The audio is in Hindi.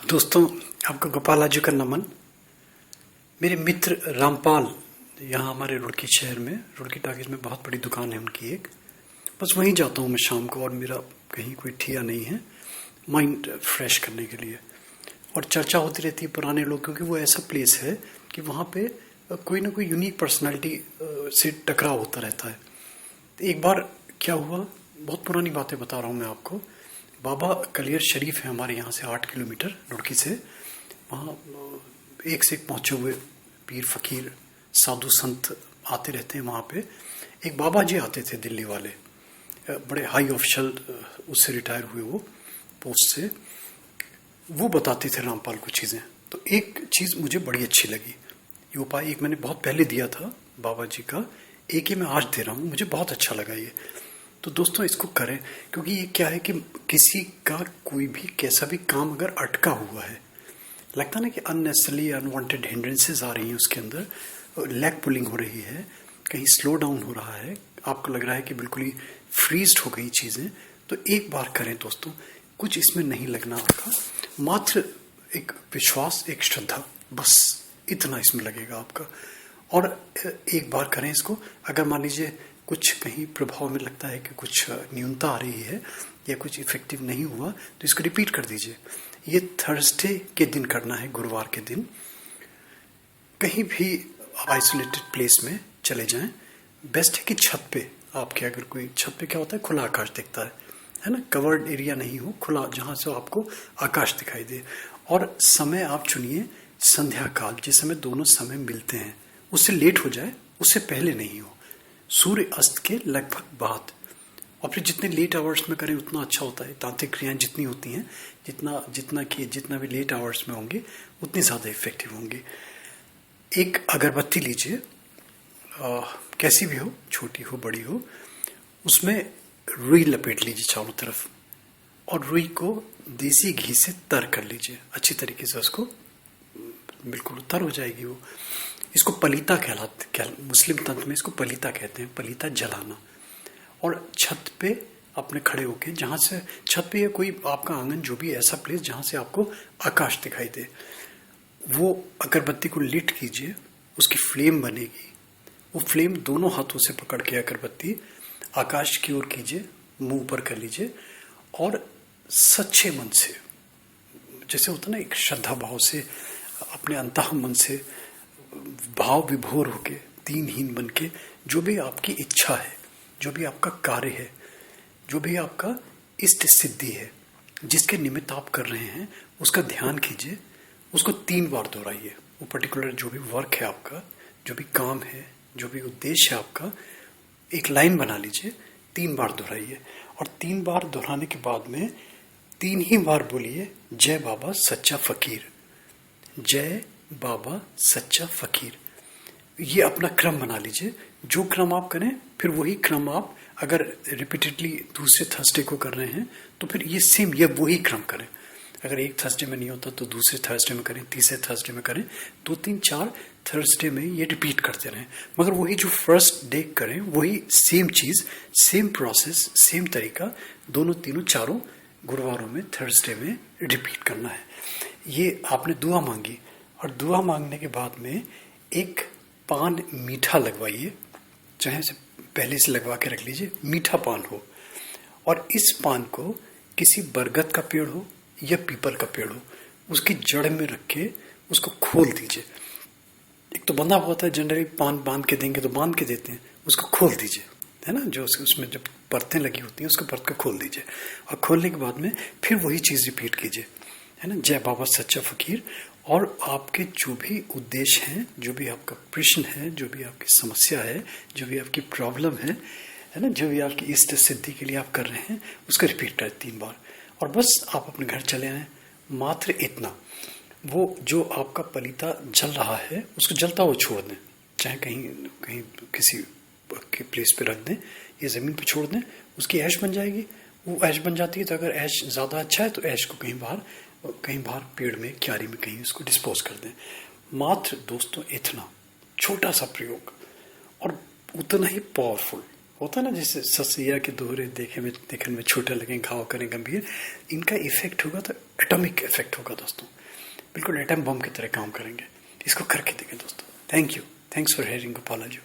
दोस्तों, आपको गोपाल आजू का नमन। मेरे मित्र रामपाल यहाँ हमारे रुड़की शहर में, रुड़की टाकीज में बहुत बड़ी दुकान है उनकी एक। बस वहीं जाता हूँ मैं शाम को, और मेरा कहीं कोई ठिया नहीं है माइंड फ्रेश करने के लिए। और चर्चा होती रहती है पुराने लोग, क्योंकि वो ऐसा प्लेस है कि वहाँ पे कोई ना कोई यूनिक पर्सनालिटी से टकराव होता रहता है। तो एक बार क्या हुआ, बहुत पुरानी बातें बता रहा हूँ मैं आपको। बाबा कलियर शरीफ है हमारे यहाँ से 8 किलोमीटर रुड़की से। वहाँ एक से एक पहुँचे हुए पीर फकीर साधु संत आते रहते हैं वहाँ पे। एक बाबा जी आते थे दिल्ली वाले, बड़े हाई ऑफिशियल, उससे रिटायर हुए वो पोस्ट से। वो बताते थे रामपाल को चीज़ें। तो एक चीज़ मुझे बड़ी अच्छी लगी, ये उपाय एक मैंने बहुत पहले दिया था बाबा जी का, एक ही मैं आज दे रहा हूँ, मुझे बहुत अच्छा लगा ये। तो दोस्तों इसको करें, क्योंकि ये क्या है कि किसी का कोई भी कैसा भी काम अगर अटका हुआ है, लगता ना कि अननेसेसरली अनवांटेड हिंड्रेंसेस आ रही हैं उसके अंदर, लेग पुलिंग हो रही है, कहीं स्लो डाउन हो रहा है, आपको लग रहा है कि बिल्कुल ही फ्रीज्ड हो गई चीज़ें, तो एक बार करें दोस्तों। कुछ इसमें नहीं लगना आपका, मात्र एक विश्वास, एक श्रद्धा, बस इतना इसमें लगेगा आपका। और एक बार करें इसको। अगर मान लीजिए कुछ कहीं प्रभाव में लगता है कि कुछ न्यूनता आ रही है या कुछ इफेक्टिव नहीं हुआ, तो इसको रिपीट कर दीजिए। ये थर्सडे के दिन करना है, गुरुवार के दिन। कहीं भी आइसोलेटेड प्लेस में चले जाएं। बेस्ट है कि छत पे, आपके अगर कोई छत पे क्या होता है, खुला आकाश दिखता है ना, कवर्ड एरिया नहीं हो, खुला जहां से आपको आकाश दिखाई दे। और समय आप चुनिए संध्या काल, जिस समय दोनों समय मिलते हैं, उससे लेट हो जाए, उससे पहले नहीं हो, सूर्य अस्त के लगभग बाद। और फिर जितने लेट आवर्स में करें उतना अच्छा होता है। तांत्रिक क्रियाएं जितनी होती हैं, जितना भी लेट आवर्स में होंगे उतनी ज़्यादा इफेक्टिव होंगे। एक अगरबत्ती लीजिए, कैसी भी हो, छोटी हो बड़ी हो, उसमें रुई लपेट लीजिए चारों तरफ, और रुई को देसी घी से तर कर लीजिए अच्छी तरीके से। उसको बिल्कुल तर हो जाएगी वो। इसको पलीता मुस्लिम तंत्र में इसको पलीता कहते हैं, पलीता जलाना। और छत पे अपने खड़े होके, जहाँ से छत पे या कोई आपका आंगन, जो भी ऐसा प्लेस जहाँ से आपको आकाश दिखाई दे, वो अगरबत्ती को लिट कीजिए, उसकी फ्लेम बनेगी। वो फ्लेम दोनों हाथों से पकड़ के अगरबत्ती आकाश की ओर कीजिए, मुंह ऊपर कर लीजिए, और सच्चे मन से, जैसे होता ना एक श्रद्धा भाव से, अपने अंतः मन से भाव विभोर होके, दीनहीन बन के, जो भी आपकी इच्छा है, जो भी आपका कार्य है, जो भी आपका इष्ट सिद्धि है, जिसके निमित्त आप कर रहे हैं, उसका ध्यान कीजिए। उसको 3 बार दोहराइए। वो पर्टिकुलर जो भी वर्क है आपका, जो भी काम है, जो भी उद्देश्य है आपका, एक लाइन बना लीजिए, 3 बार दोहराइए। और 3 बार दोहराने के बाद में 3 ही बार बोलिए, जय बाबा सच्चा फकीर, जय बाबा सच्चा फकीर। ये अपना क्रम बना लीजिए। जो क्रम आप करें, फिर वही क्रम आप अगर रिपीटेडली दूसरे थर्सडे को कर रहे हैं, तो फिर ये सेम, ये वही क्रम करें। अगर एक थर्सडे में नहीं होता तो दूसरे थर्सडे में करें, तीसरे थर्सडे में करें, 2 3 4 थर्सडे में ये रिपीट करते रहें। मगर वही जो फर्स्ट डे करें, वही सेम चीज़, सेम प्रोसेस, सेम तरीका, दोनों तीनों चारों गुरुवारों में, थर्सडे में रिपीट करना है। ये आपने दुआ मांगी, और दुआ मांगने के बाद में एक पान मीठा लगवाइए, चाहे से पहले से लगवा के रख लीजिए, मीठा पान हो। और इस पान को किसी बरगद का पेड़ हो या पीपल का पेड़ हो, उसकी जड़ में रख के उसको खोल दीजिए। एक तो बंधा होता है, जनरली पान बांध के देंगे तो बांध के देते हैं, उसको खोल दीजिए, है ना, जो उसमें जब परतें लगी होती हैं, उसको परत को खोल दीजिए। और खोलने के बाद में फिर वही चीज़ रिपीट कीजिए, है ना, जय बाबा सच्चा फकीर। और आपके जो भी उद्देश्य हैं, जो भी आपका प्रश्न है, जो भी आपकी समस्या है, जो भी आपकी प्रॉब्लम है ना, जो भी आपकी इष्ट सिद्धि के लिए आप कर रहे हैं, उसका रिपीट करें 3 बार, और बस आप अपने घर चले आएँ। मात्र इतना, वो जो आपका पलीता जल रहा है, उसको जलता हुआ छोड़ दें, चाहे कहीं किसी के प्लेस पे रख दें या ज़मीन पे छोड़ दें, उसकी ऐश बन जाएगी। वो ऐश बन जाती है, तो अगर ऐश ज़्यादा अच्छा है तो ऐश को कहीं बाहर पेड़ में, क्यारी में कहीं उसको डिस्पोज कर दें। मात्र दोस्तों इतना छोटा सा प्रयोग, और उतना ही पावरफुल। होता ना जैसे ससिया के दोहरे देखने में छोटे लगें, घाव करें गंभीर, इनका इफेक्ट होगा तो एटॉमिक इफेक्ट होगा दोस्तों, बिल्कुल एटम बम की तरह काम करेंगे। इसको करके देखें दोस्तों। Thank you, thanks for hearing गोपालाजी।